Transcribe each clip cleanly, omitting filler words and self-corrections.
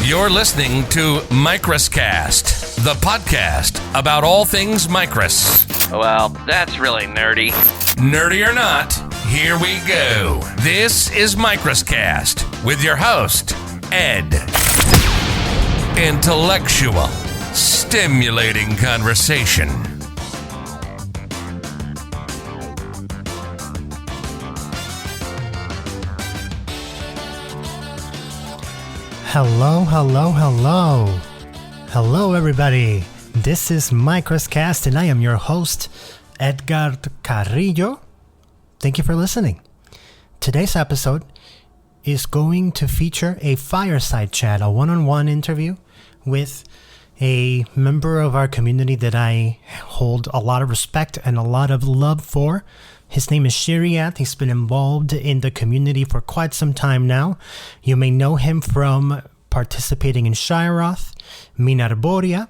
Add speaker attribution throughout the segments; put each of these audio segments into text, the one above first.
Speaker 1: You're listening to Micras Cast, the podcast about all things Micras.
Speaker 2: Well, that's really nerdy.
Speaker 1: Nerdy or not, here we go. This is Micras Cast with your host, Ed. Intellectual, stimulating conversation.
Speaker 3: Hello, everybody. This is Micras Cast, and I am your host, Edgar Carrillo. Thank you for listening. Today's episode is going to feature a fireside chat, a one-on-one interview with a member of our community that I hold a lot of respect and a lot of love for. His name is Shyriath. He's been involved in the community for quite some time now. You may know him from participating in Shyriath, Minarboria,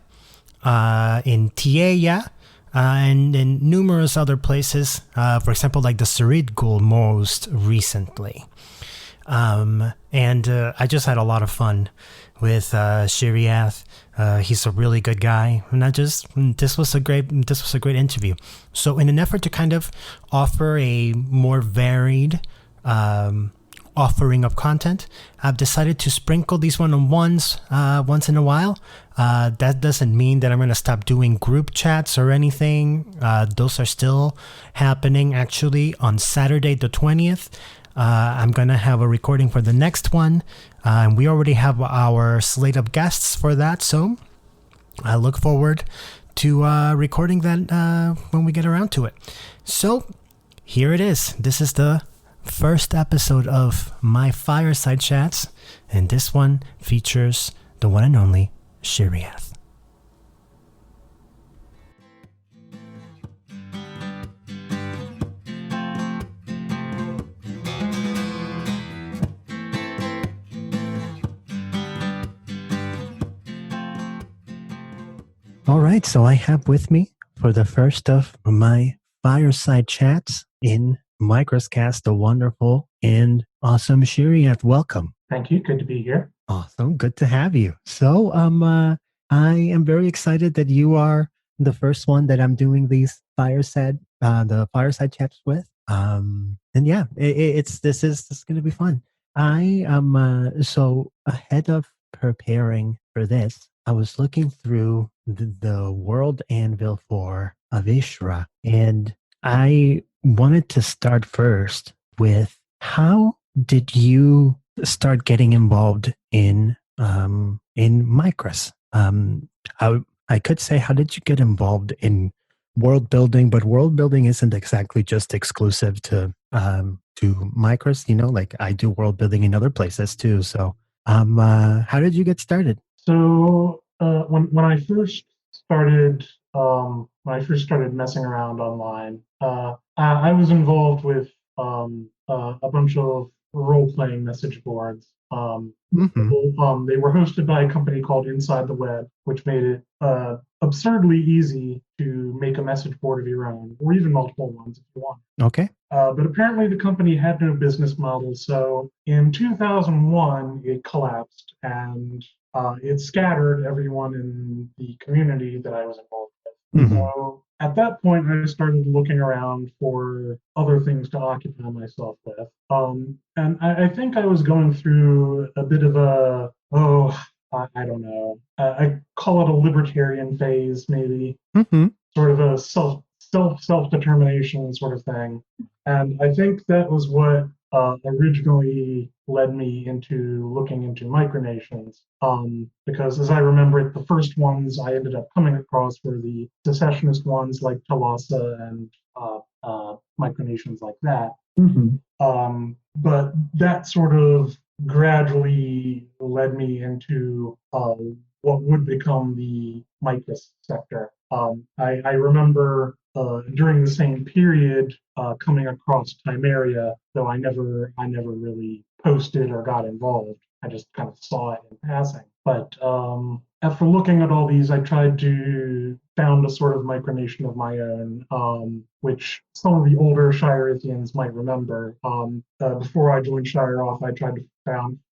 Speaker 3: in Tiella, and in numerous other places. For example, like the Çeridgul most recently. And I just had a lot of fun with Shyriath. He's a really good guy, and this was a great interview. So in an effort to kind of offer a more varied offering of content, I've decided to sprinkle these one-on-ones once in a while. That doesn't mean that I'm going to stop doing group chats or anything. Those are still happening actually on Saturday the 20th. I'm going to have a recording for the next one. And we already have our slate of guests for that. So I look forward to recording that when we get around to it. So here it is. This is the first episode of my Fireside Chats. And this one features the one and only Shyriath. All right, so I have with me for the first of my Fireside Chats in Micras Cast, the wonderful and awesome Shyriath. Welcome.
Speaker 4: Thank you. Good to be here.
Speaker 3: Awesome. Good to have you. So I am very excited that you are the first one that I'm doing these the Fireside Chats with. And yeah, this is going to be fun. I am so ahead of preparing for this. I was looking through the World Anvil for Avishraa, and I wanted to start first with how did you start getting involved in Micras? I could say, how did you get involved in world building? But world building isn't exactly just exclusive to Micras. You know, like I do world building in other places too. So, how did you get started?
Speaker 4: So when I first started messing around online, I was involved with a bunch of role-playing message boards. They were hosted by a company called Inside the Web, which made it absurdly easy to make a message board of your own, or even multiple ones if you want.
Speaker 3: Okay.
Speaker 4: But apparently the company had no business model, so in 2001 it collapsed, and it scattered everyone in the community that I was involved with. Mm-hmm. So at that point, I started looking around for other things to occupy myself with. And I think I was going through a bit of I don't know, I call it a libertarian phase, maybe. Mm-hmm. Sort of a self-determination sort of thing. And I think that was what originally led me into looking into micronations, because as I remember it, the first ones I ended up coming across were the secessionist ones like Thalassa and micronations like that. Mm-hmm. But that sort of gradually led me into what would become the Micras sector. I remember during the same period coming across Timeria, though I never really posted or got involved. I just kind of saw it in passing. But after looking at all these, I tried to found a sort of micronation of my own, which some of the older Shyriathians might remember. Before I joined Shyriath, I tried to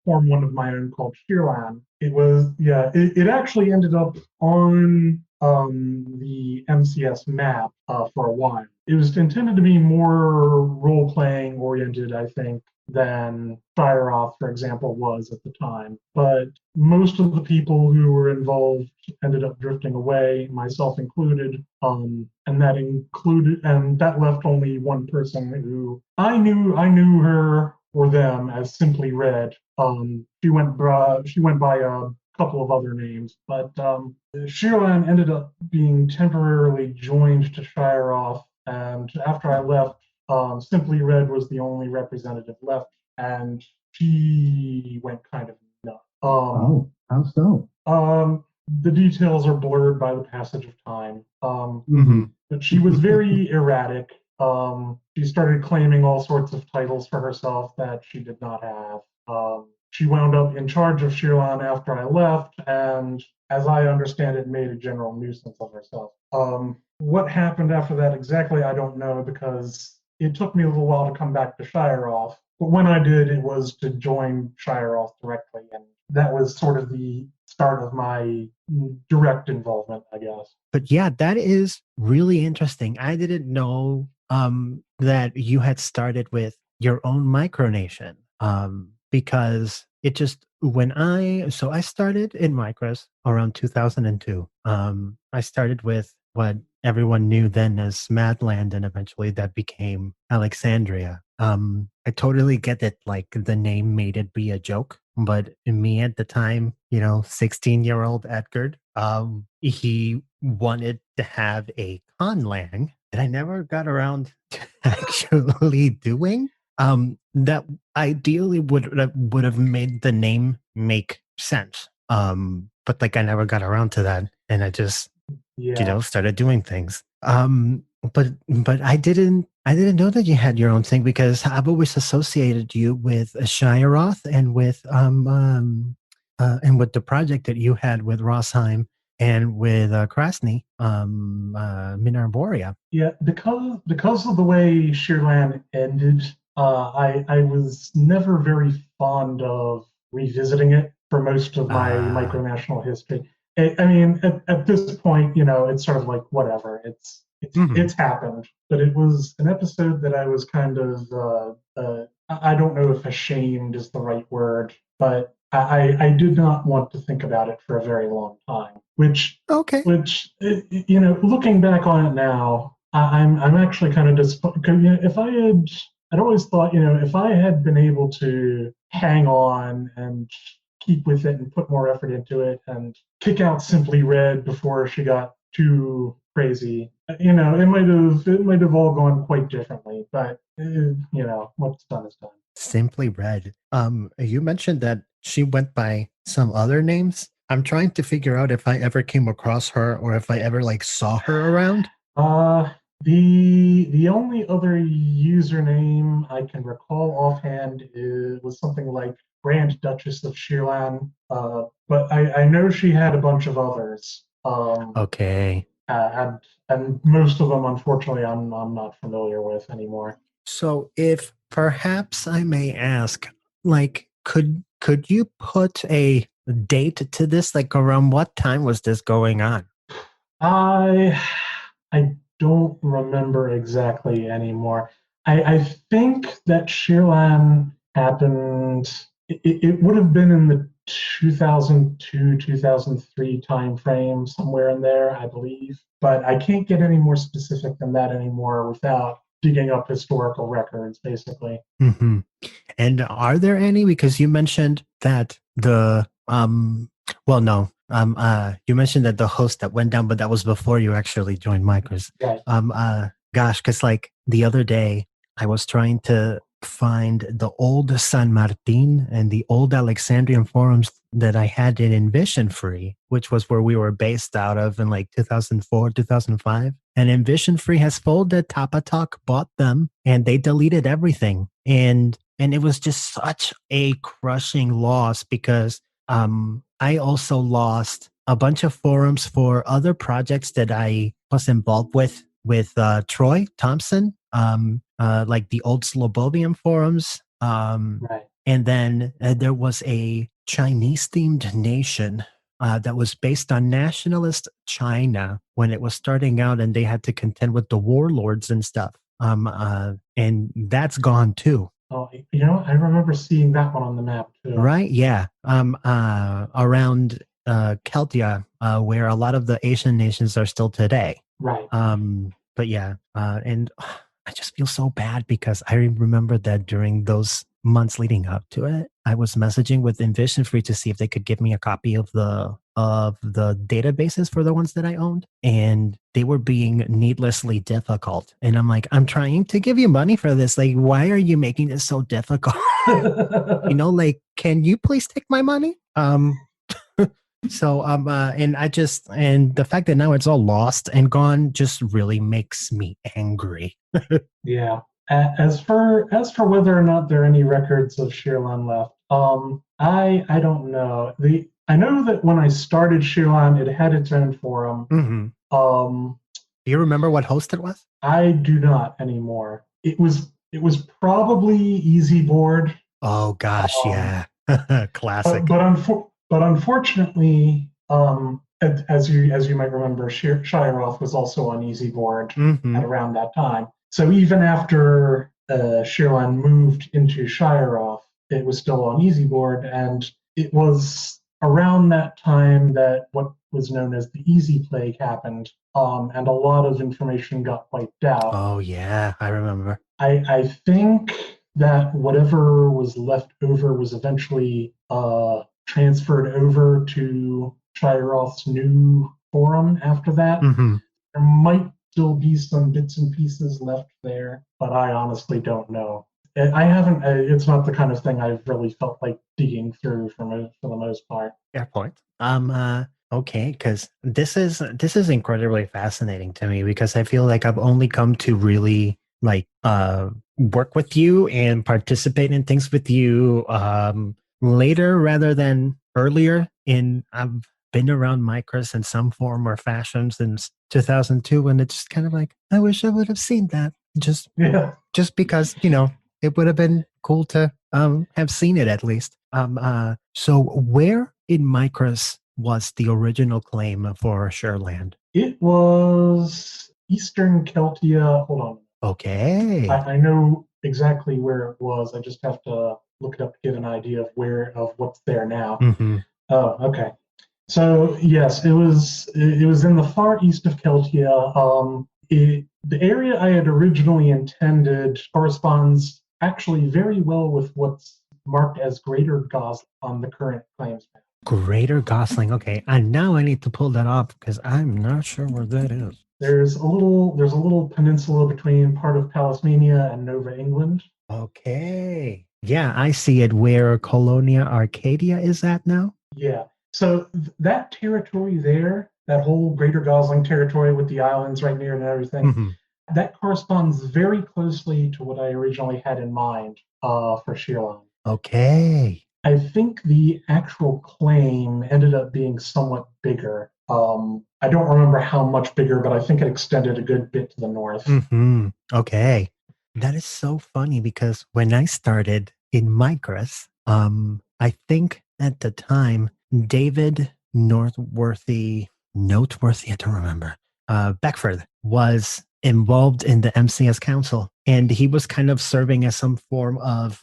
Speaker 4: form one of my own called Shyriath. It actually ended up on the MCS map for a while. It was intended to be more role-playing oriented, I think, than Shyriath, for example, was at the time. But most of the people who were involved ended up drifting away, myself included. And that left only one person who I knew her or them as Simply Red. She went by a couple of other names, but Shiran ended up being temporarily joined to Shyriath, and after I left, Simply Red was the only representative left, and she went kind of nuts.
Speaker 5: How so?
Speaker 4: The details are blurred by the passage of time. But she was very erratic. She started claiming all sorts of titles for herself that she did not have. She wound up in charge of Shiran after I left, and as I understand it, made a general nuisance of herself. What happened after that exactly, I don't know, because it took me a little while to come back to Shyriath. But when I did, it was to join Shyriath directly, and that was sort of the start of my direct involvement, I guess.
Speaker 3: But yeah, that is really interesting. I didn't know that you had started with your own micronation, because it just I started in Micras around 2002. I started with what everyone knew then as Madland, and eventually that became Alexandria. I totally get that, like, the name made it be a joke, but me at the time, 16-year-old Edgar, he wanted to have a conlang that I never got around to actually doing. That ideally would have made the name make sense. But like I never got around to that, and I just started doing things. But I didn't know that you had your own thing, because I've always associated you with Shyriath and with the project that you had with Rossheim and with Krasny, Minarboria.
Speaker 4: Yeah, because of the way Sheerland ended, I was never very fond of revisiting it for most of my micronational history. I mean, at this point, it's sort of like whatever. It's happened, but it was an episode that I was kind of I don't know if ashamed is the right word, but I did not want to think about it for a very long time. Which looking back on it now, I'm actually kind of disappointed. If I'd always thought, if I had been able to hang on and keep with it and put more effort into it and kick out Simply Red before she got too crazy, it might have all gone quite differently. But what's done is done.
Speaker 3: Simply Red. You mentioned that she went by some other names. I'm trying to figure out if I ever came across her or if I ever saw her around.
Speaker 4: The only other username I can recall offhand was something like Grand Duchess of Shiran, but I know she had a bunch of others.
Speaker 3: Okay.
Speaker 4: And most of them, unfortunately, I'm not familiar with anymore.
Speaker 3: So, if perhaps I may ask, could you put a date to this? Like, around what time was this going on?
Speaker 4: I don't remember exactly anymore. I think that Shirlan happened. It would have been in the 2002, 2003 time frame, somewhere in there, I believe. But I can't get any more specific than that anymore without digging up historical records, basically.
Speaker 3: Mm-hmm. And are there any? Because you mentioned that you mentioned that the host that went down, but that was before you actually joined Micras.
Speaker 4: Right.
Speaker 3: Because the other day I was trying to find the old San Martin and the old Alexandrian forums that I had in Envision Free, which was where we were based out of in 2004, 2005. And Envision Free has folded. Tapatalk bought them, and they deleted everything. And it was just such a crushing loss, because I also lost a bunch of forums for other projects that I was involved with Troy Thompson, like the old Slobovian forums.
Speaker 4: Right.
Speaker 3: And then there was a Chinese themed nation that was based on nationalist China when it was starting out, and they had to contend with the warlords and stuff. And that's gone too.
Speaker 4: Oh, I remember seeing that one on the map too.
Speaker 3: Right? Yeah. Around Celtia, where a lot of the Asian nations are still today.
Speaker 4: Right.
Speaker 3: But yeah, and I just feel so bad because I remember that during those months leading up to it, I was messaging with Envision Free to see if they could give me a copy of the databases for the ones that I owned, and they were being needlessly difficult. And I'm like, I'm trying to give you money for this. Like, why are you making this so difficult? Like, can you please take my money? So and the fact that now it's all lost and gone just really makes me angry.
Speaker 4: Yeah. As for whether or not there are any records of Shirlan left, I don't know. I know that when I started Shirlan, it had its own forum.
Speaker 3: Mm-hmm. Do you remember what host it was?
Speaker 4: I do not anymore. It was probably Easyboard.
Speaker 3: Oh gosh, yeah, classic.
Speaker 4: But unfortunately, as you might remember, Shyriath was also on Easyboard
Speaker 3: Mm-hmm.
Speaker 4: at around that time. So even after Shirlan moved into Shyriath, it was still on Easyboard, and it was around that time that what was known as the Easy Plague happened, and a lot of information got wiped out.
Speaker 3: Oh yeah, I remember.
Speaker 4: I think that whatever was left over was eventually transferred over to Shyriath's new forum after that.
Speaker 3: Mm-hmm.
Speaker 4: There might still be some bits and pieces left there, but I honestly don't know. I haven't. It's not the kind of thing I've really felt like digging through for the most part.
Speaker 3: Fair point. Okay, because this is incredibly fascinating to me because I feel like I've only come to really like work with you and participate in things with you later rather than earlier. I've been around Micras in some form or fashion since 2002, and it's just kind of like I wish I would have seen that. Just because it would have been cool to have seen it at least. So where in Micras was the original claim for Sherland?
Speaker 4: It was Eastern Celtia. Hold on.
Speaker 3: Okay.
Speaker 4: I know exactly where it was. I just have to look it up to get an idea of what's there now.
Speaker 3: Mm-hmm.
Speaker 4: Oh, okay. So yes, it was in the far east of Celtia. The area I had originally intended corresponds actually very well with what's marked as Greater Gosling on the current claims map.
Speaker 3: Greater Gosling. Okay, and now I need to pull that up because I'm not sure where that is.
Speaker 4: There's a little peninsula between part of Palismania and Nova England.
Speaker 3: Okay. Yeah, I see it where Colonia Arcadia is at now.
Speaker 4: Yeah. So that territory there, that whole Greater Gosling territory with the islands right near and everything,
Speaker 3: Mm-hmm.
Speaker 4: that corresponds very closely to what I originally had in mind for Shirlan.
Speaker 3: Okay.
Speaker 4: I think the actual claim ended up being somewhat bigger. I don't remember how much bigger, but I think it extended a good bit to the north.
Speaker 3: Mm-hmm. Okay. That is so funny because when I started in Micras, I think at the time, David Noteworthy, I don't remember, Beckford was involved in the MCS Council. And he was kind of serving as some form of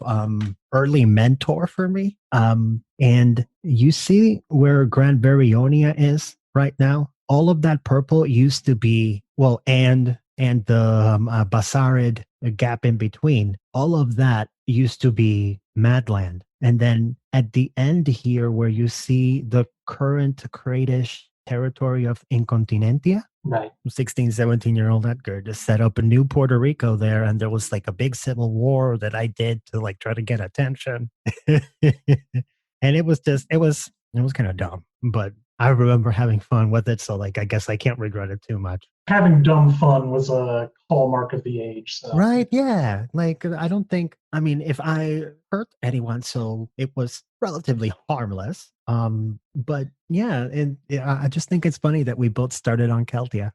Speaker 3: early mentor for me. And you see where Grand Varionia is right now? All of that purple used to be, and the Basarid gap in between, all of that used to be Madland. And then at the end here, where you see the current Kradish territory of Incontinentia,
Speaker 4: right.
Speaker 3: 16, 17-year-old Edgar just set up a new Puerto Rico there, and there was like a big civil war that I did to like try to get attention. And it was kind of dumb, but I remember having fun with it, so like I guess I can't regret it too much.
Speaker 4: Having dumb fun was a hallmark of the age. So.
Speaker 3: Right, yeah. Like if I hurt anyone, so it was relatively harmless. But yeah, and I just think it's funny that we both started on Celtia.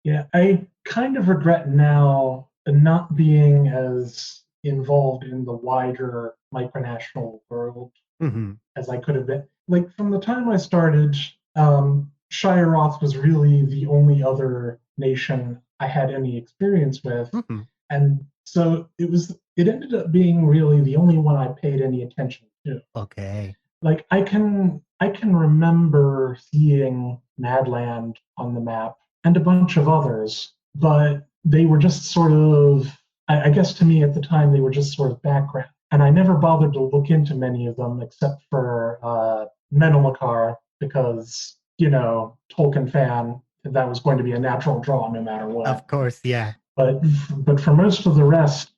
Speaker 4: Yeah, I kind of regret now not being as involved in the wider micronational world
Speaker 3: Hmm.
Speaker 4: as I could have been. Like from the time I started, Shyriath was really the only other nation I had any experience with,
Speaker 3: Hmm.
Speaker 4: and so it ended up being really the only one I paid any attention to.
Speaker 3: Okay.
Speaker 4: Like I can remember seeing Madland on the map and a bunch of others, but they were just sort of, I guess to me at the time they were just sort of background, and I never bothered to look into many of them except for Metalmacar because Tolkien fan, that was going to be a natural draw no matter what.
Speaker 3: Of course, yeah.
Speaker 4: But for most of the rest,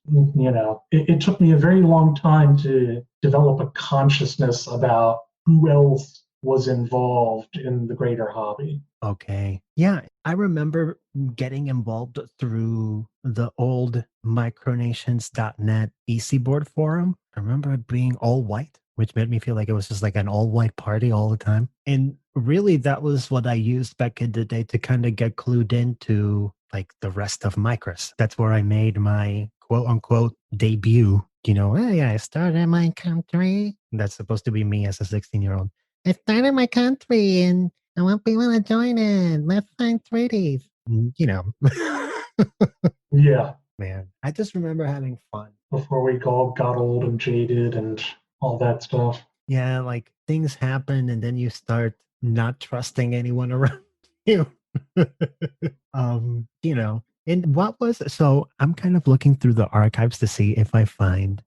Speaker 4: it took me a very long time to develop a consciousness about who else was involved in the greater hobby.
Speaker 3: Okay. Yeah, I remember getting involved through the old micronations.net EC board forum. I remember it being all white, which made me feel like it was just like an all white party all the time. And really, that was what I used back in the day to kind of get clued into like the rest of Micras. That's where I made my quote unquote debut. Hey, I started my country. That's supposed to be me as a 16-year-old. I started my country and I want people to join in. Let's find treaties.
Speaker 4: Yeah,
Speaker 3: Man, I just remember having fun.
Speaker 4: before we all got old and jaded and all that stuff.
Speaker 3: Yeah, like things happen and then you start not trusting anyone around you. And what was so I'm kind of looking through the archives to see if I find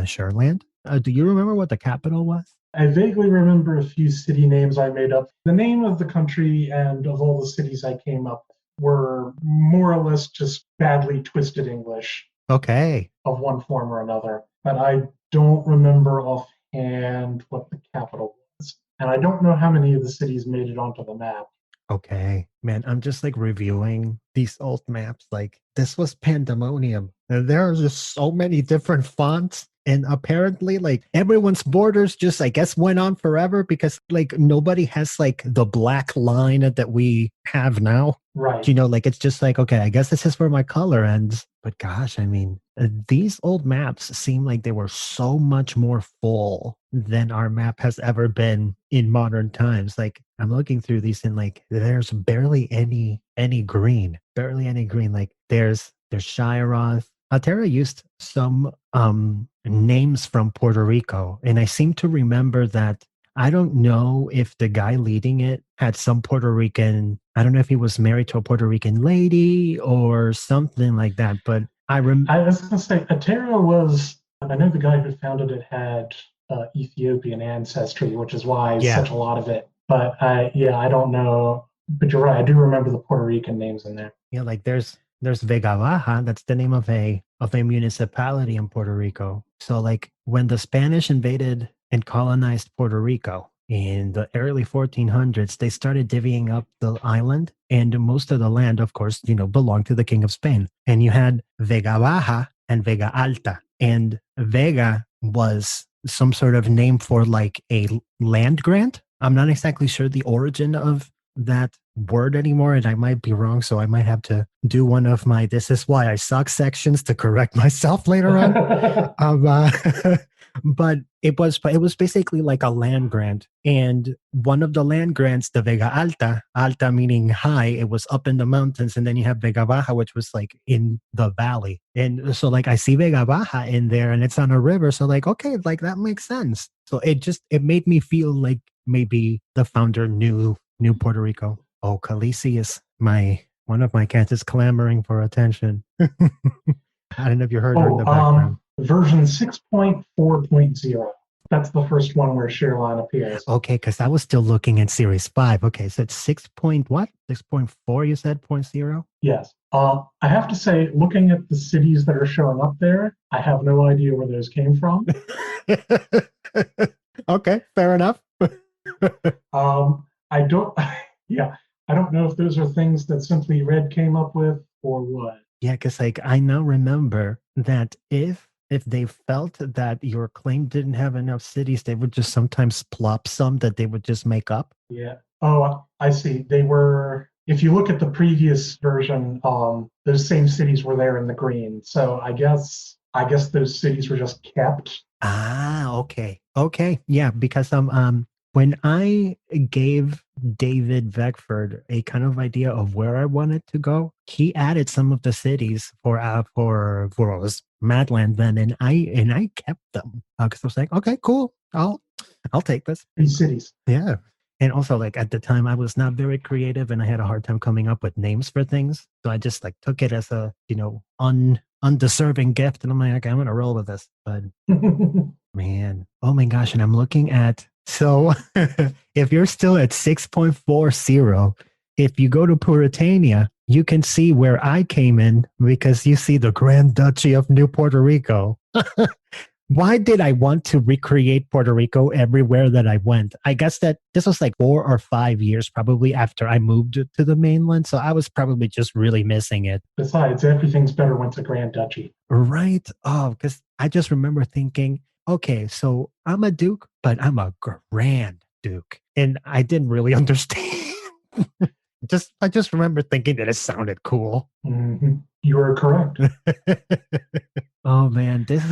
Speaker 3: Sherland. Do you remember what the capital was?
Speaker 4: I vaguely remember a few city names I made up. The name of the country and of all the cities I came up with were more or less just badly twisted English
Speaker 3: Okay.
Speaker 4: of one form or another. But I don't remember offhand what the capital was. And I don't know how many of the cities made it onto the map.
Speaker 3: Okay, man, I'm just like reviewing these old maps. Like, this was pandemonium. And there are just so many different fonts. And apparently, like, everyone's borders just, I guess, went on forever because, like, nobody has, like, the black line that we have now.
Speaker 4: Right.
Speaker 3: Like, it's just like, okay, I guess this is where my color ends. But gosh, I mean, these old maps seem like they were so much more full than our map has ever been in modern times. Like, I'm looking through these and like there's barely any green. Barely any green. Like there's Shyriath. Altera used some names from Puerto Rico. And I seem to remember that I don't know if the guy leading it had some Puerto Rican, I don't know if he was married to a Puerto Rican lady or something like that, but
Speaker 4: I was going to say, Atera was, I know the guy who founded it had Ethiopian ancestry, which is why such a lot of it. But I don't know. But you're right. I do remember the Puerto Rican names in there.
Speaker 3: Yeah, like there's Vega Baja. That's the name of a municipality in Puerto Rico. So like when the Spanish invaded and colonized Puerto Rico in the early 1400s, they started divvying up the island, and most of the land, of course, belonged to the King of Spain. And you had Vega Baja and Vega Alta, and Vega was some sort of name for like a land grant. I'm not exactly sure the origin of that word anymore, and I might be wrong, so I might have to do one of my "this is why I suck" sections to correct myself later on. But it was basically like a land grant, and one of the land grants, the Vega Alta meaning high, it was up in the mountains, and then you have Vega Baja, which was like in the valley. And so like I see Vega Baja in there, and it's on a river, so like okay, like that makes sense. So it made me feel like maybe the founder knew Puerto Rico. Oh, Khaleesi is one of my cats is clamoring for attention. I don't know if you heard her in the background.
Speaker 4: Version 6.4.0. That's the first one where Sherlan appears.
Speaker 3: Okay, because I was still looking at Series 5. Okay, so it's 6 point what? 6.4 you said, 0.0?
Speaker 4: Yes. I have to say, looking at the cities that are showing up there, I have no idea where those came from.
Speaker 3: Okay, fair enough.
Speaker 4: I don't know if those are things that Simply Red came up with or what.
Speaker 3: Yeah, because like I now remember that if if they felt that your claim didn't have enough cities, they would just sometimes plop some that they would just make up.
Speaker 4: Yeah. Oh, I see. They were, if you look at the previous version, those same cities were there in the green. So I guess those cities were just kept.
Speaker 3: Ah, okay. Okay. Yeah, because when I gave David Beckford a kind of idea of where I wanted to go, he added some of the cities for what was Madland then, and I kept them because I was like, okay, cool, I'll take this.
Speaker 4: These cities.
Speaker 3: Yeah. And also, like at the time, I was not very creative, and I had a hard time coming up with names for things. So I just like took it as a undeserving gift, and I'm like, okay, I'm gonna roll with this. But man, oh my gosh! And I'm looking at so if you're still at 6.40, if you go to Puritania, you can see where I came in because you see the Grand Duchy of New Puerto Rico. Why did I want to recreate Puerto Rico everywhere that I went? I guess that this was like 4 or 5 years probably after I moved to the mainland. So I was probably just really missing it.
Speaker 4: Besides, everything's better when it's a Grand Duchy.
Speaker 3: Right? Oh, because I just remember thinking, okay, so I'm a duke, but I'm a grand duke. And I didn't really understand. I just remember thinking that it sounded cool.
Speaker 4: Mm-hmm. You are correct.
Speaker 3: Oh man, this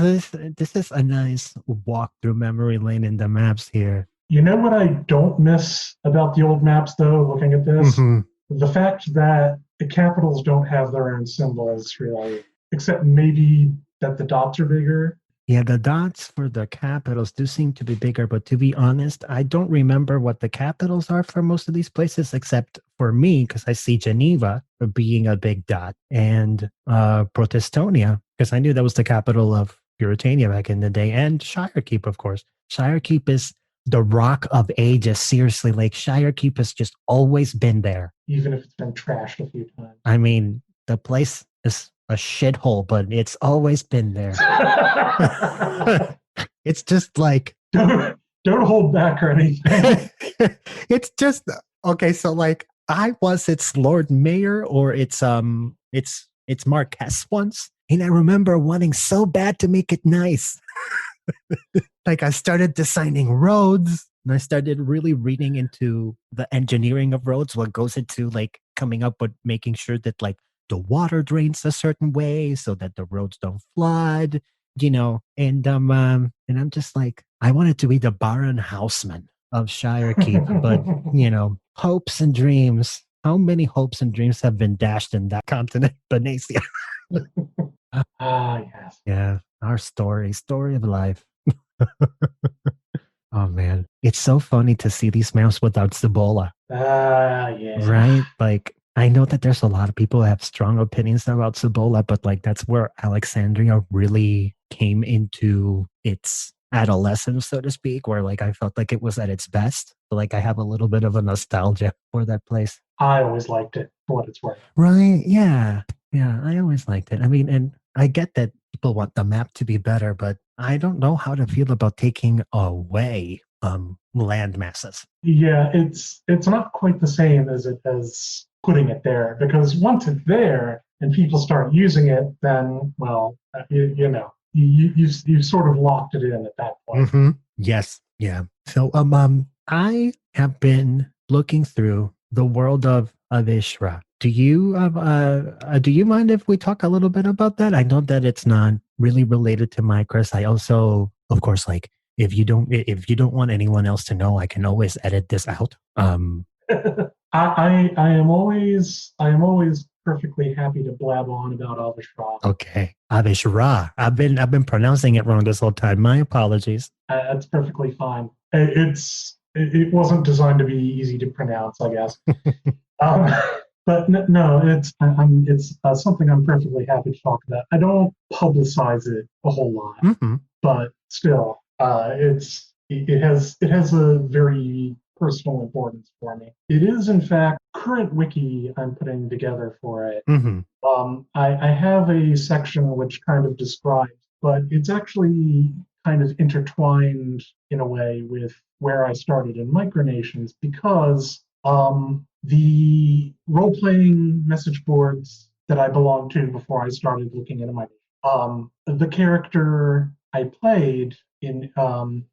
Speaker 3: is a nice walk through memory lane in the maps here.
Speaker 4: You know what I don't miss about the old maps, though, looking at this?
Speaker 3: Mhm.
Speaker 4: The fact that the capitals don't have their own symbols, really, except maybe that the dots are bigger.
Speaker 3: Yeah, the dots for the capitals do seem to be bigger, but to be honest, I don't remember what the capitals are for most of these places, except for me, because I see Geneva being a big dot and Protestonia, because I knew that was the capital of Puritania back in the day, and Shirekeep, of course. Shirekeep is the rock of ages. Seriously, like Shirekeep has just always been there.
Speaker 4: Even if it's been trashed a few times.
Speaker 3: I mean, the place is a shithole, but it's always been there. It's just like
Speaker 4: don't hold back or anything.
Speaker 3: it's just okay. So like I was its Lord Mayor or its Marquess once, and I remember wanting so bad to make it nice. Like I started designing roads, and I started really reading into the engineering of roads, what goes into like coming up with making sure that like the water drains a certain way so that the roads don't flood, and I'm just like, I wanted to be the Baron Houseman of Shirekeep, but hopes and dreams. How many hopes and dreams have been dashed in that continent, Benicia?
Speaker 4: Ah, yes.
Speaker 3: Yeah, our story of life. Oh man, it's so funny to see these maps without Cibola.
Speaker 4: Ah, yeah.
Speaker 3: Right? Like, I know that there's a lot of people who have strong opinions about Cibola, but like that's where Alexandria really came into its adolescence, so to speak, where like I felt like it was at its best. So, like I have a little bit of a nostalgia for that place.
Speaker 4: I always liked it for what it's worth.
Speaker 3: Right? Yeah. Yeah, I always liked it. I mean, and I get that people want the map to be better, but I don't know how to feel about taking away land masses.
Speaker 4: Yeah, it's not quite the same as putting it there, because once it's there and people start using it, then you sort of locked it in at that point.
Speaker 3: Mm-hmm. Yes. Yeah. So I have been looking through the world of Avishraa. Do you mind if we talk a little bit about that? I know that it's not really related to Micras. I also, of course, like if you don't want anyone else to know, I can always edit this out.
Speaker 4: I am always perfectly happy to blab on about Avishraa.
Speaker 3: Okay, Avishraa. I've been pronouncing it wrong this whole time. My apologies.
Speaker 4: That's perfectly fine. It wasn't designed to be easy to pronounce, I guess. But no, it's something I'm perfectly happy to talk about. I don't publicize it a whole lot,
Speaker 3: Mm-hmm.
Speaker 4: but still, it has a very personal importance for me. It is, in fact, current wiki I'm putting together for it.
Speaker 3: Mm-hmm.
Speaker 4: I have a section which kind of describes, but it's actually kind of intertwined in a way with where I started in Micronations, because the role-playing message boards that I belonged to before I started looking into my The character I played in,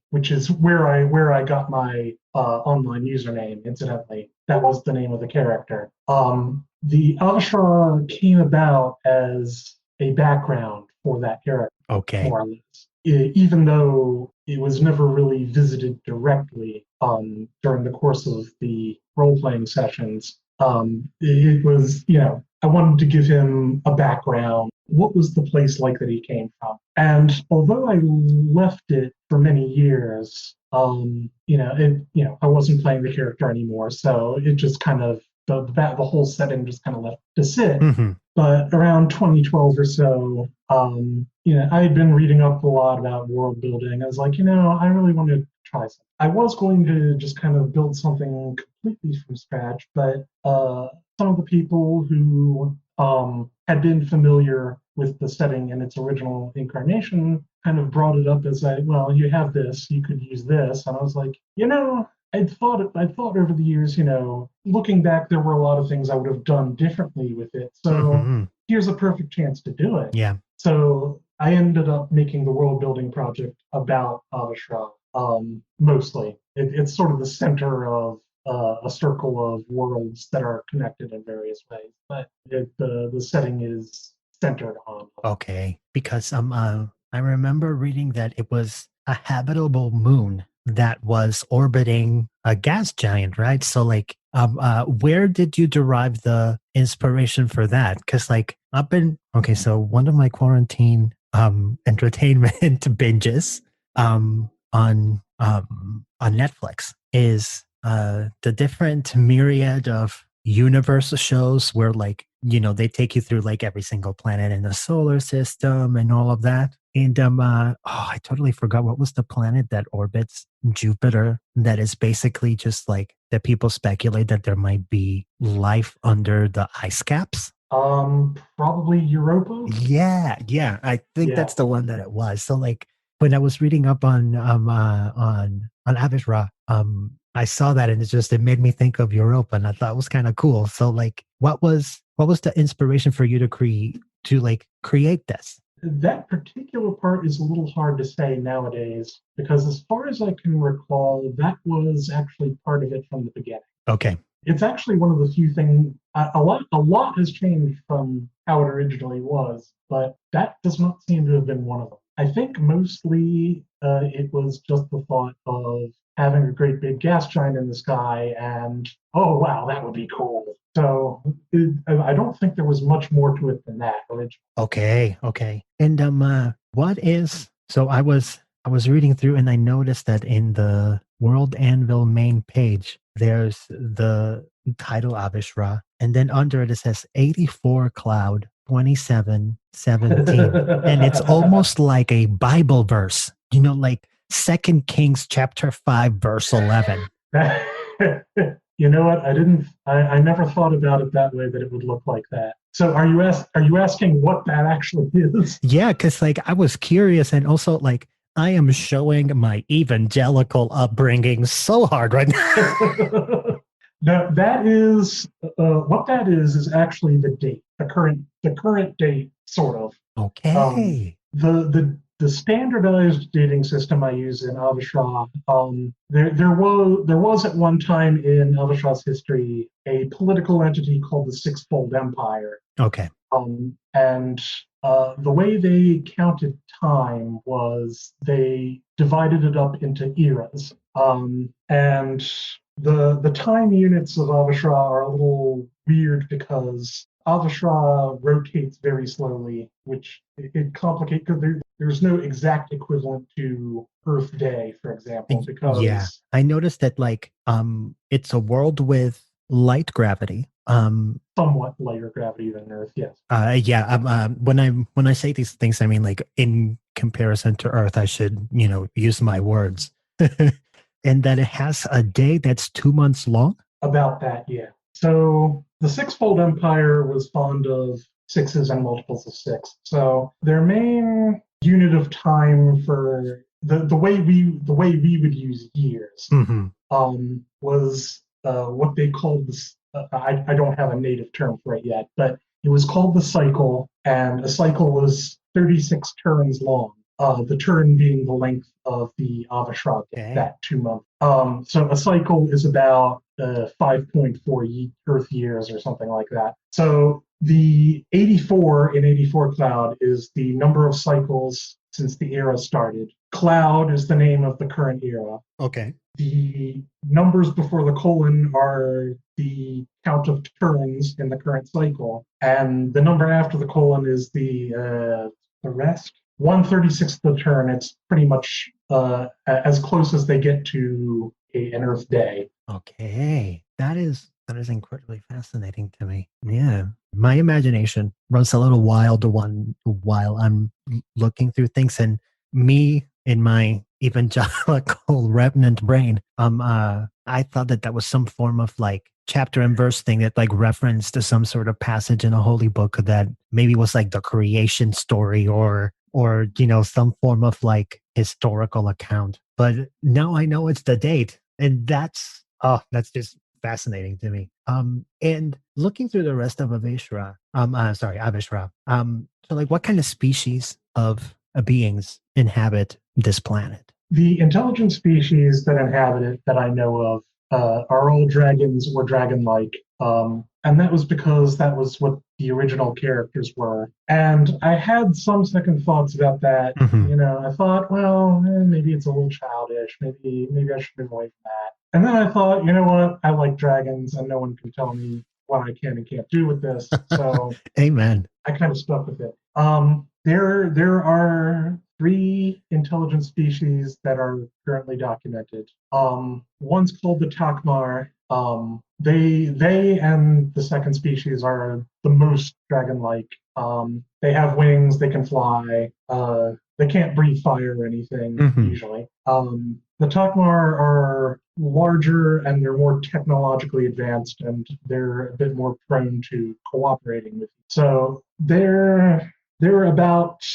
Speaker 4: which is where I got my online username. Incidentally, that was the name of the character. The Avishraa came about as a background for that character,
Speaker 3: Okay.
Speaker 4: more or less. Even though it was never really visited directly during the course of the role-playing sessions. It was, I wanted to give him a background. What was the place like that he came from? And although I left it for many years, I wasn't playing the character anymore, so it just kind of the whole setting just kind of left to sit.
Speaker 3: Mm-hmm.
Speaker 4: But around 2012 or so, I had been reading up a lot about world building. I was like, I really want to try something. I was going to just kind of build something completely from scratch, but some of the people who had been familiar with the setting in its original incarnation kind of brought it up as well, you have this, you could use this. And I was like, I'd thought over the years, looking back, there were a lot of things I would have done differently with it. So here's a perfect chance to do it.
Speaker 3: Yeah.
Speaker 4: So I ended up making the world building project about Avishraa, mostly. It's sort of the center of a circle of worlds that are connected in various ways, but the setting is centered on.
Speaker 3: Okay, because I remember reading that it was a habitable moon that was orbiting a gas giant, right? So like, where did you derive the inspiration for that? Because like so one of my quarantine entertainment binges on Netflix is the different myriad of universe shows where like they take you through like every single planet in the solar system and all of that. And I totally forgot what was the planet that orbits Jupiter that is basically just like that people speculate that there might be life under the ice caps.
Speaker 4: Probably Europa.
Speaker 3: Yeah, I think that's the one that it was. So like when I was reading up on Avishraa, I saw that and it made me think of Europa, and I thought it was kind of cool. So like, what was the inspiration for you to create this?
Speaker 4: That particular part is a little hard to say nowadays because, as far as I can recall, that was actually part of it from the beginning.
Speaker 3: Okay.
Speaker 4: It's actually one of the few things. A lot has changed from how it originally was, but that does not seem to have been one of them. I think mostly it was just the thought of having a great big gas giant in the sky, and oh wow, that would be cool. So I don't think there was much more to it than that originally.
Speaker 3: Okay. And what is so? I was reading through and I noticed that in the World Anvil main page, there's the title Avishraa, and then under it says 84 Cloud 2717, and it's almost like a Bible verse, like 2 Kings chapter 5 verse 11.
Speaker 4: You know what? I never thought about it that way, that it would look like that. So are you asking what that actually is?
Speaker 3: Yeah, because like I was curious, and also like I am showing my evangelical upbringing so hard right now.
Speaker 4: No, that is what that is actually the date, the current date, sort of.
Speaker 3: Okay.
Speaker 4: The standardized dating system I use in Avishraa, there was at one time in Avishraa's history a political entity called the Sixfold Empire.
Speaker 3: Okay.
Speaker 4: And the way they counted time was they divided it up into eras. And the time units of Avishraa are a little weird because Avishraa rotates very slowly, which it complicates because there's no exact equivalent to Earth Day, for example. Because
Speaker 3: I noticed that like it's a world with light gravity.
Speaker 4: Somewhat lighter gravity than Earth, yes.
Speaker 3: When I say these things, I mean like in comparison to Earth, I should use my words. And that it has a day that's 2 months long.
Speaker 4: About that, yeah. So the Sixfold Empire was fond of sixes and multiples of six. So their main unit of time for the way we would use years was what they called this. I don't have a native term for it yet, but It was called the cycle, and a cycle was 36 turns long. The turn being the length of the Avishraa, that 2 month. So a cycle is about 5.4 Earth years or something like that. So the 84 in 84 Cloud is the number of cycles since the era started. Cloud is the name of the current era.
Speaker 3: Okay.
Speaker 4: The numbers before the colon are the count of turns in the current cycle, and the number after the colon is the rest. 1/36th of the turn. It's pretty much as close as they get to an Earth day.
Speaker 3: Okay. That is incredibly fascinating to me. Yeah. My imagination runs a little wild while I'm looking through things, and me in my evangelical remnant brain, I thought that was some form of like chapter and verse thing that like referenced to some sort of passage in a holy book that maybe was like the creation story or some form of like historical account. But now I know it's the date, and that's just fascinating to me. And looking through the rest of Avishraa, so like what kind of species of beings inhabit this planet?
Speaker 4: The intelligent species that inhabit it that I know of are all dragons or dragon-like. And that was because that was what the original characters were. And I had some second thoughts about that.
Speaker 3: Mm-hmm.
Speaker 4: I thought, well, maybe it's a little childish. Maybe I should move away from that. And then I thought, you know what? I like dragons, and no one can tell me what I can and can't do with this. So
Speaker 3: Amen.
Speaker 4: I kind of stuck with it. There are 3 intelligent species that are currently documented. One's called the Takmar. They and the second species are the most dragon-like. They have wings. They can fly. They can't breathe fire or anything usually. The Takmar are larger and they're more technologically advanced, and they're a bit more prone to cooperating with you. So they're about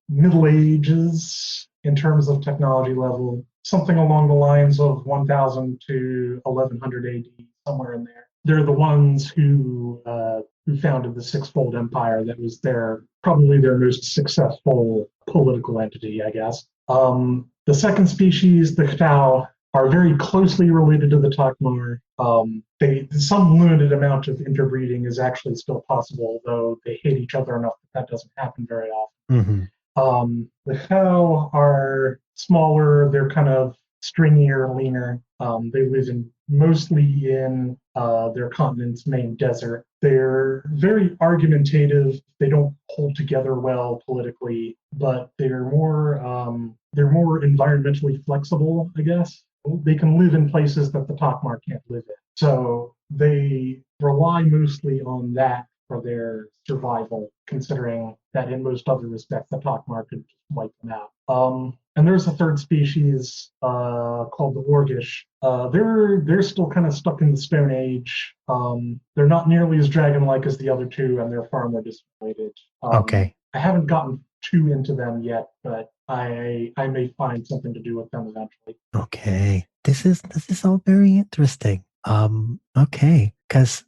Speaker 4: Middle Ages in terms of technology level, something along the lines of 1000 to 1100 AD, somewhere in there. They're the ones who founded the Sixfold Empire. That was probably their most successful political entity, I guess. The second species, the Ktau, are very closely related to the Takmar. Some limited amount of interbreeding is actually still possible, though they hate each other enough that doesn't happen very often. The Ktau are smaller. They're kind of stringier, leaner. They live mostly in their continent's main desert. They're very argumentative. They don't hold together well politically, but they're more environmentally flexible, I guess. They can live in places that the Takmar can't live in. So they rely mostly on that for their survival, considering that in most other respects, the Takmar could just wipe them out. And there's a third species called the Orgish. They're still kind of stuck in the Stone Age. They're not nearly as dragon-like as the other 2, and they're far more disrelated.
Speaker 3: Okay.
Speaker 4: I haven't gotten too into them yet, but I may find something to do with them eventually.
Speaker 3: Okay. This is all very interesting. Okay. Because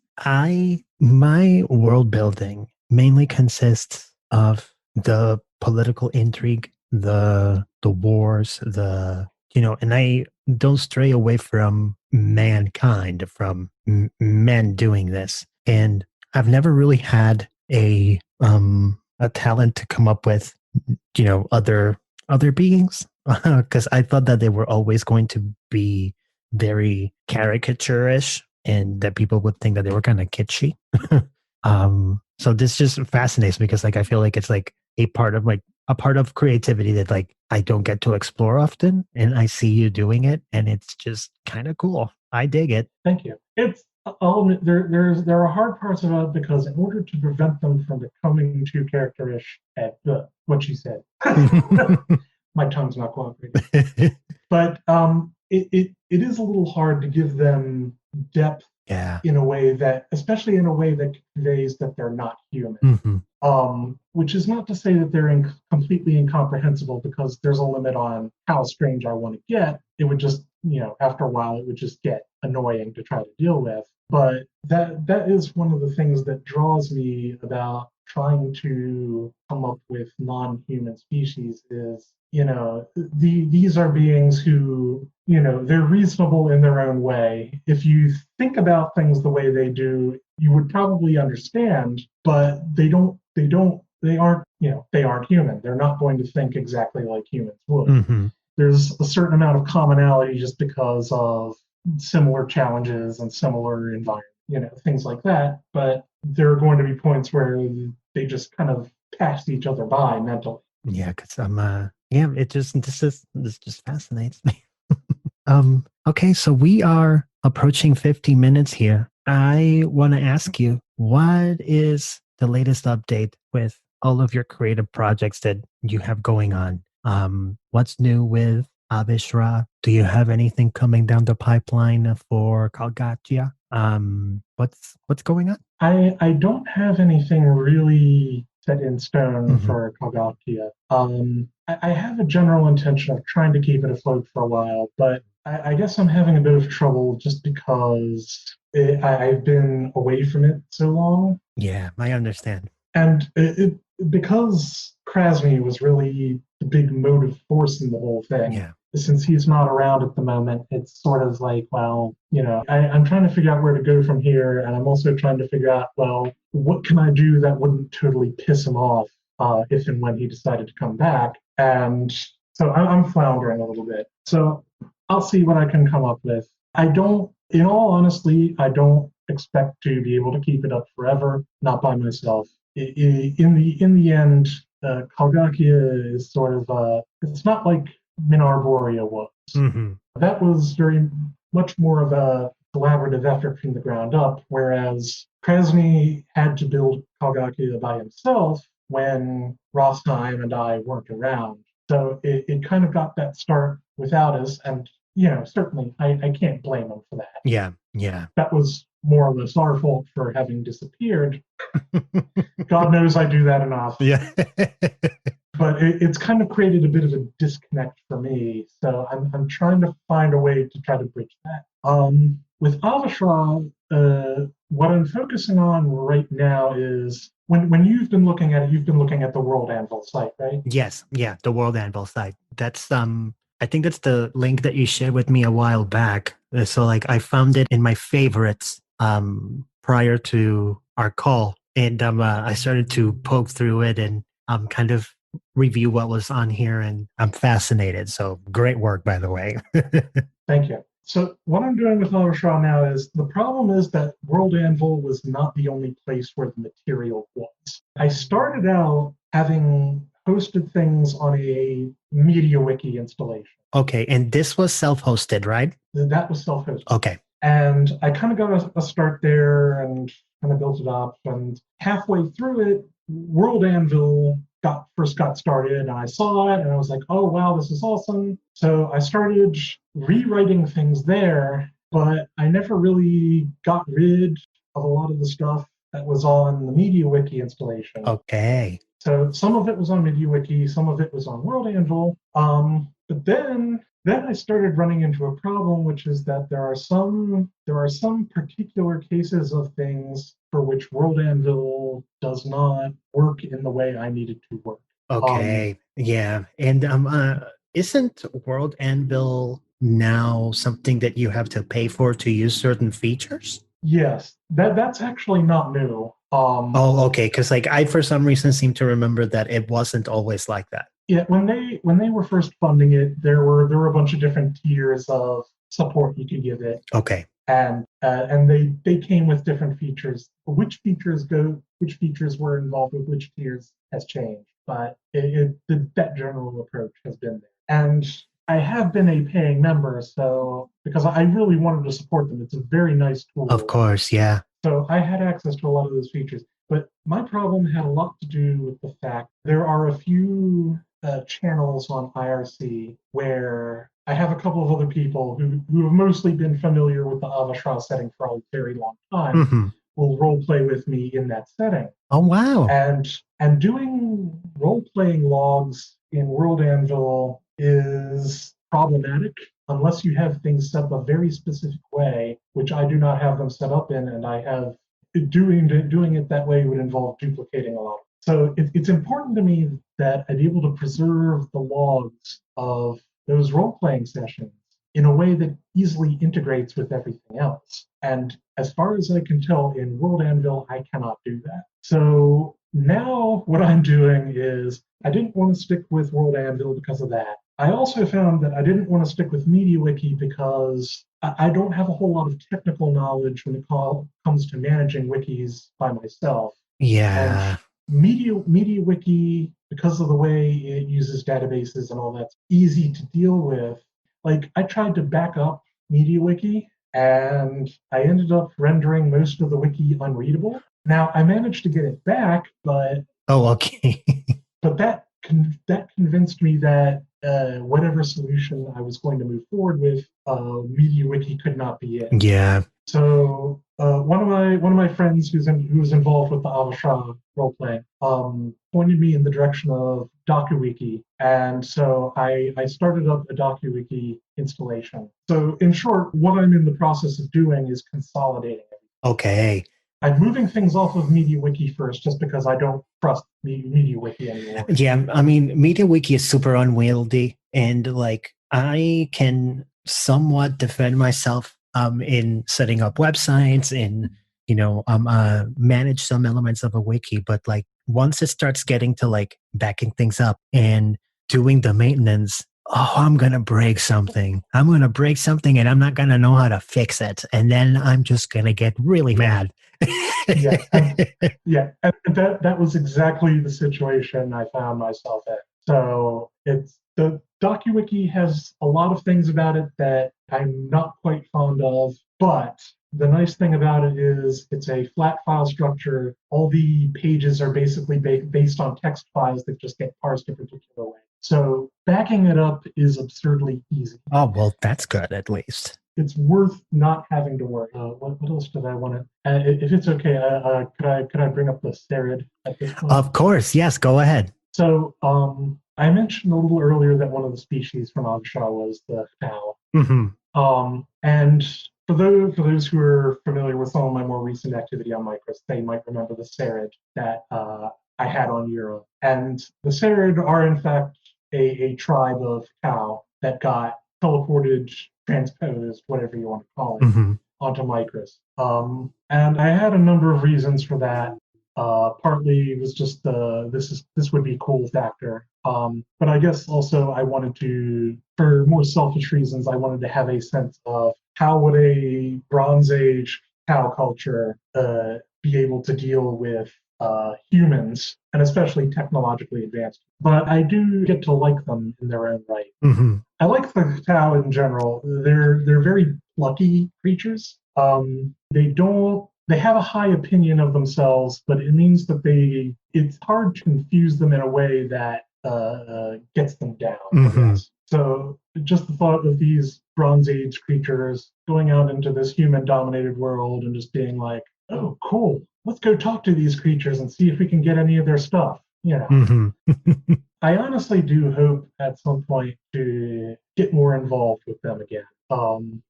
Speaker 3: my world building mainly consists of the political intrigue, the wars, and I don't stray away from mankind, from men doing this. And I've never really had a talent to come up with, other beings, because I thought that they were always going to be very caricaturish and that people would think that they were kind of kitschy. So this just fascinates me because like I feel like it's like a part of creativity that like I don't get to explore often, and I see you doing it, and it's just kind of cool. I dig it.
Speaker 4: Thank you. It's there are hard parts about it because in order to prevent them from becoming too characterish at what you said, my tongue's not cooperating. But it is a little hard to give them depth
Speaker 3: Yeah.
Speaker 4: in a way that, especially in a way that conveys that they're not human. which is not to say that they're completely incomprehensible, because there's a limit on how strange I want to get. It would just, after a while, it would just get annoying to try to deal with. But that is one of the things that draws me about trying to come up with non-human species is, these are beings who, they're reasonable in their own way. If you think about things the way they do, you would probably understand, but they aren't human. They're not going to think exactly like humans would.
Speaker 3: Mm-hmm.
Speaker 4: There's a certain amount of commonality just because of similar challenges and similar environment, things like that. But there are going to be points where they just kind of pass each other by mentally.
Speaker 3: Yeah, because this just fascinates me. Okay, so we are approaching 50 minutes here. I want to ask you, what is the latest update with all of your creative projects that you have going on? What's new with Avishraa? Do you have anything coming down the pipeline for Kalgatia? What's going on?
Speaker 4: I don't have anything really set in stone for Kalgatia. I have a general intention of trying to keep it afloat for a while, but I guess I'm having a bit of trouble just because I've been away from it so long.
Speaker 3: Yeah, I understand.
Speaker 4: And because Krasny was really the big motive force in the whole thing.
Speaker 3: Yeah.
Speaker 4: Since he's not around at the moment, it's sort of like, well, I'm trying to figure out where to go from here, and I'm also trying to figure out, well, what can I do that wouldn't totally piss him off if and when he decided to come back? And so I'm floundering a little bit. So I'll see what I can come up with. In all honesty, I don't expect to be able to keep it up forever, not by myself. In the end, Kalgakia is sort of it's not like Minarboria was.
Speaker 3: Mm-hmm.
Speaker 4: That was very much more of a collaborative effort from the ground up, whereas Krasny had to build Kalgakia by himself when Rostheim and I weren't around. So it kind of got that start without us, and certainly I can't blame him for that.
Speaker 3: Yeah.
Speaker 4: That was more or less our fault for having disappeared. God knows I do that enough.
Speaker 3: Yeah.
Speaker 4: But it's kind of created a bit of a disconnect for me. So I'm trying to find a way to try to bridge that. With Avishraa, what I'm focusing on right now is when you've been looking at it, you've been looking at the World Anvil site, right?
Speaker 3: Yes, yeah, the World Anvil site. That's I think that's the link that you shared with me a while back. So like I found it in my favorites prior to our call, and I started to poke through it and kind of review what was on here, and I'm fascinated. So great work, by the way.
Speaker 4: Thank you. So what I'm doing with Avishraa now is, the problem is that World Anvil was not the only place where the material was. I started out having hosted things on a MediaWiki installation.
Speaker 3: Okay, and this was self-hosted, right?
Speaker 4: That was self-hosted.
Speaker 3: Okay.
Speaker 4: And I kind of got a start there and kind of built it up. And halfway through it, World Anvil first got started, and I saw it, and I was like, oh, wow, this is awesome. So I started rewriting things there, but I never really got rid of a lot of the stuff that was on the MediaWiki installation.
Speaker 3: Okay.
Speaker 4: So some of it was on MediaWiki, some of it was on World Anvil. But then I started running into a problem, which is that there are some particular cases of things for which World Anvil does not work in the way I need it to work.
Speaker 3: Okay. Yeah. And isn't World Anvil now something that you have to pay for to use certain features?
Speaker 4: Yes, that's actually not new.
Speaker 3: Oh, okay. Because like I, for some reason, seem to remember that it wasn't always like that.
Speaker 4: Yeah, when they were first funding it, there were a bunch of different tiers of support you could give it.
Speaker 3: Okay.
Speaker 4: And they came with different features. Which features were involved with which tiers has changed, but that general approach has been there. And I have been a paying member, so because I really wanted to support them. It's a very nice tool.
Speaker 3: Of course, yeah.
Speaker 4: So I had access to a lot of those features. But my problem had a lot to do with the fact there are a few channels on IRC where I have a couple of other people who have mostly been familiar with the Avishraa setting for a very long time, will role play with me in that setting.
Speaker 3: Oh, wow.
Speaker 4: And doing role-playing logs in World Anvil is problematic unless you have things set up a very specific way, which I do not have them set up in, and I have doing it that way would involve duplicating a lot. So it's important to me that I be able to preserve the logs of those role-playing sessions in a way that easily integrates with everything else. And as far as I can tell, in World Anvil, I cannot do that. So now what I'm doing is I didn't want to stick with World Anvil because of that. I also found that I didn't want to stick with MediaWiki because I don't have a whole lot of technical knowledge when it comes to managing wikis by myself.
Speaker 3: Yeah.
Speaker 4: And MediaWiki, because of the way it uses databases and all that's easy to deal with. Like, I tried to back up MediaWiki, and I ended up rendering most of the wiki unreadable. Now, I managed to get it back, but
Speaker 3: okay.
Speaker 4: but that convinced me that whatever solution I was going to move forward with, MediaWiki could not be it.
Speaker 3: Yeah.
Speaker 4: So one of my friends who's involved with the Avishraa role playing pointed me in the direction of DokuWiki, and so I started up a DokuWiki installation. So in short, what I'm in the process of doing is consolidating it.
Speaker 3: Okay.
Speaker 4: I'm moving things off of MediaWiki first, just because I don't trust MediaWiki anymore.
Speaker 3: Yeah, I mean, MediaWiki is super unwieldy, and like I can somewhat defend myself in setting up websites and manage some elements of a wiki, but like once it starts getting to like backing things up and doing the maintenance, I'm gonna break something. And I'm not gonna know how to fix it, and then I'm just gonna get really mad.
Speaker 4: Yeah, and that was exactly the situation I found myself in. So it's the DokuWiki has a lot of things about it that I'm not quite fond of, but the nice thing about it is it's a flat file structure. All the pages are basically based on text files that just get parsed a particular way. So backing it up is absurdly easy.
Speaker 3: Oh, well, that's good at least.
Speaker 4: It's worth not having to worry. What else did I want to? If it's okay, could I bring up the Çeridgul at this point?
Speaker 3: Of course, yes. Go ahead.
Speaker 4: So I mentioned a little earlier that one of the species from Avishraa was the cow.
Speaker 3: Mm-hmm.
Speaker 4: And for those who are familiar with some of my more recent activity on Micras, they might remember the Çeridgul that I had on Europe. And the Çeridgul are in fact a tribe of cow that got teleported, transposed, whatever you want to call it, onto Micras. And I had a number of reasons for that. Partly it was just this would be cool factor. But I guess also I wanted to, for more selfish reasons, I wanted to have a sense of how would a Bronze Age cow culture be able to deal with humans, and especially technologically advanced. But I do get to like them in their own right.
Speaker 3: Mm-hmm.
Speaker 4: I like the cow in general. They're very plucky creatures. They have a high opinion of themselves, but it means that it's hard to confuse them in a way that gets them down.
Speaker 3: Mm-hmm.
Speaker 4: So just the thought of these Bronze Age creatures going out into this human-dominated world and just being like, oh, cool, let's go talk to these creatures and see if we can get any of their stuff.
Speaker 3: Mm-hmm.
Speaker 4: I honestly do hope at some point to get more involved with them again.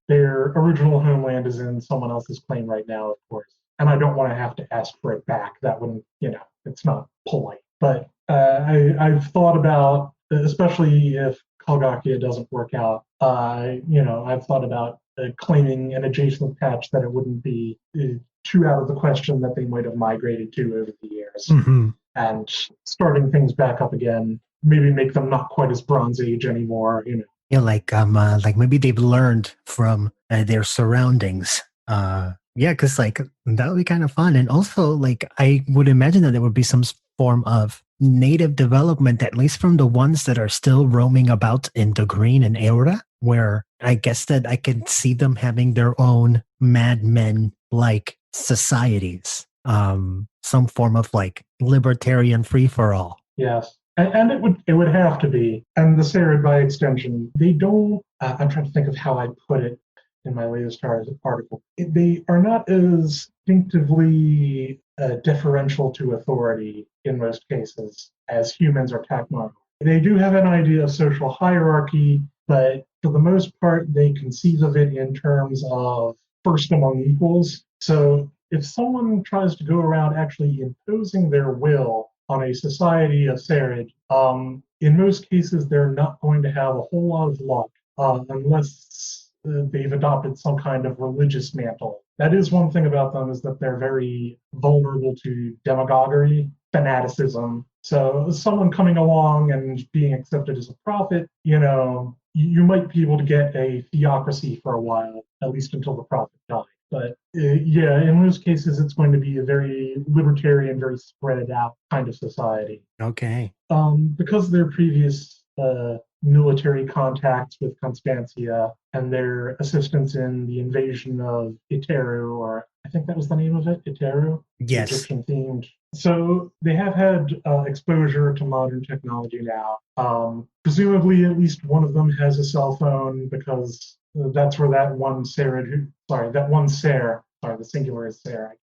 Speaker 4: Their original homeland is in someone else's claim right now, of course, and I don't want to have to ask for it back. That wouldn't, it's not polite. But I've thought about, especially if Kalgakia doesn't work out, I've thought about claiming an adjacent patch that it wouldn't be too out of the question that they might have migrated to over the years.
Speaker 3: Mm-hmm.
Speaker 4: And starting things back up again, maybe make them not quite as Bronze Age anymore,
Speaker 3: Yeah, like maybe they've learned from their surroundings. Because like that would be kind of fun, and also like I would imagine that there would be some form of native development, at least from the ones that are still roaming about in the Green and Eura, where I guess that I can see them having their own madmen like societies, some form of like libertarian free for all.
Speaker 4: Yes. And it would have to be. And the Çeridgul, by extension, they don't, I'm trying to think of how I'd put it. in my latest article. They are not as distinctively deferential to authority in most cases as humans or technology. They do have an idea of social hierarchy, but for the most part, they conceive of it in terms of first among equals. So if someone tries to go around actually imposing their will on a society of Çeridgul, in most cases, they're not going to have a whole lot of luck unless they've adopted some kind of religious mantle. That is one thing about them, is that they're very vulnerable to demagoguery, fanaticism. So someone coming along and being accepted as a prophet, you might be able to get a theocracy for a while, at least until the prophet died. But in most cases, it's going to be a very libertarian, very spread out kind of society.
Speaker 3: Okay.
Speaker 4: Because of their previous military contacts with Constantia and their assistance in the invasion of Iteru, or I think that was the name of it, Iteru?
Speaker 3: Yes.
Speaker 4: Egyptian themed. So they have had exposure to modern technology now. Presumably, at least one of them has a cell phone, because that's where that one the singular is Sarah.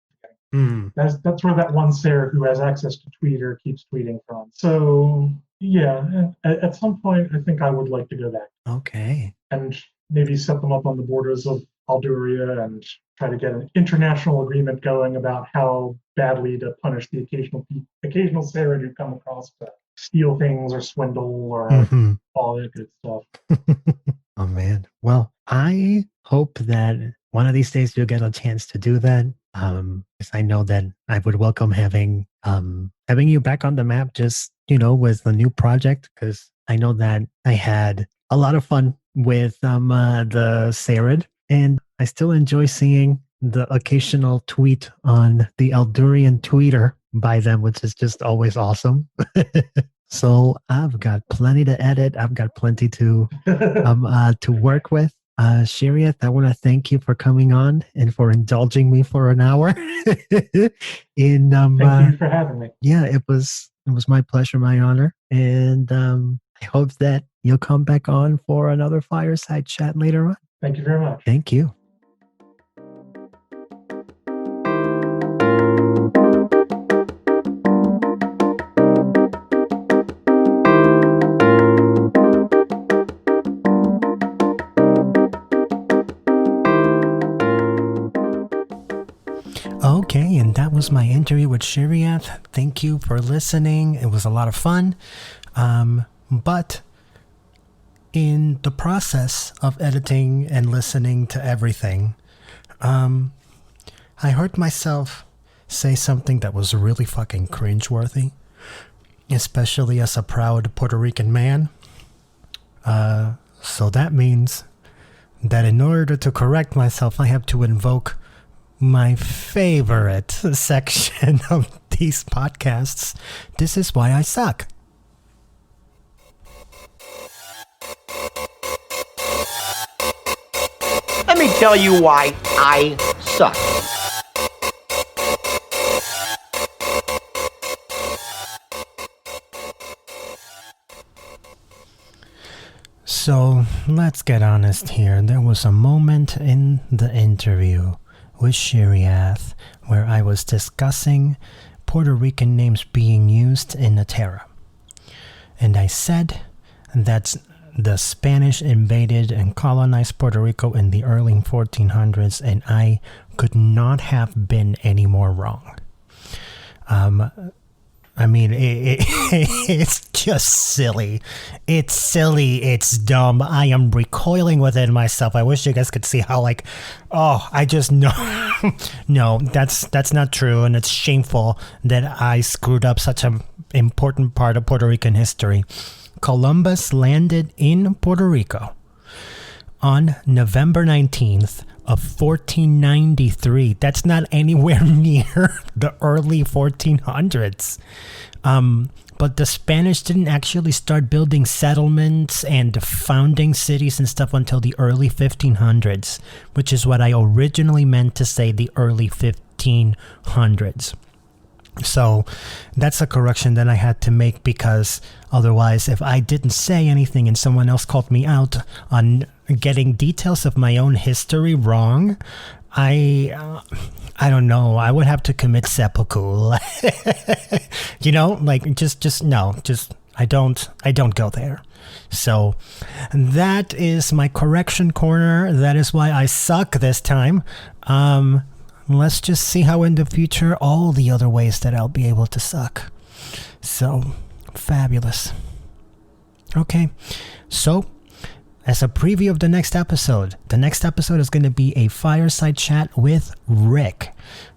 Speaker 4: That's where that one Sarah who has access to Twitter keeps tweeting from. So yeah, at some point, I think I would like to go back.
Speaker 3: Okay.
Speaker 4: And maybe set them up on the borders of Alduria and try to get an international agreement going about how badly to punish the occasional Sarah who come across to steal things or swindle or all that good stuff.
Speaker 3: Oh man. Well, I hope that one of these days you'll get a chance to do that. Because I know that I would welcome having you back on the map, just with a new project. Because I know that I had a lot of fun with the Çeridgul, and I still enjoy seeing the occasional tweet on the Eldurian Twitter by them, which is just always awesome. So I've got plenty to edit. I've got plenty to work with. Shyriath, I want to thank you for coming on and for indulging me for an hour.
Speaker 4: Thank you for having me.
Speaker 3: Yeah, it was my pleasure, my honor. And I hope that you'll come back on for another Fireside Chat later on.
Speaker 4: Thank you very much.
Speaker 3: Thank you. Okay, and that was my interview with Shyriath. Thank you for listening. It was a lot of fun. But in the process of editing and listening to everything, I heard myself say something that was really fucking cringeworthy, especially as a proud Puerto Rican man. So that means that in order to correct myself, I have to invoke my favorite section of these podcasts. This is why I suck.
Speaker 6: Let me tell you why I suck.
Speaker 3: So let's get honest here. There was a moment in the interview with Shyriath where I was discussing Puerto Rican names being used in Iteru. And I said that the Spanish invaded and colonized Puerto Rico in the early 1400s, and I could not have been any more wrong. I mean, it's just silly. It's silly. It's dumb. I am recoiling within myself. I wish you guys could see how, I just know. No, that's not true. And it's shameful that I screwed up such an important part of Puerto Rican history. Columbus landed in Puerto Rico on November 19th of 1493. That's not anywhere near the early 1400s. But the Spanish didn't actually start building settlements and founding cities and stuff until the early 1500s, which is what I originally meant to say, the early 1500s. So that's a correction that I had to make, because otherwise, if I didn't say anything and someone else called me out on getting details of my own history wrong, I don't know. I would have to commit seppuku. You know, like I don't go there. So that is my correction corner. That is why I suck this time. Let's just see how in the future all the other ways that I'll be able to suck. So, fabulous. Okay, so as a preview of the next episode is going to be a fireside chat with Rick.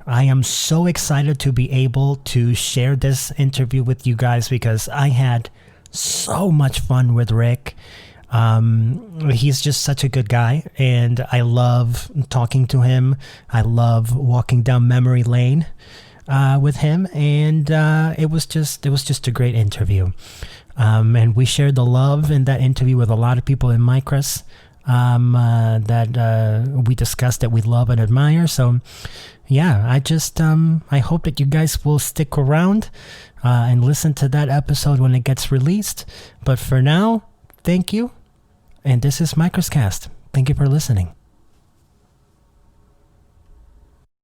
Speaker 3: I am so excited to be able to share this interview with you guys, because I had so much fun with Rick. He's just such a good guy, and I love talking to him. I love walking down memory lane with him, and it was just a great interview. And we shared the love in that interview with a lot of people in Micras that we discussed that we love and admire. So yeah, I hope that you guys will stick around and listen to that episode when it gets released. But for now, thank you. And this is Micras Cast. Thank you for listening.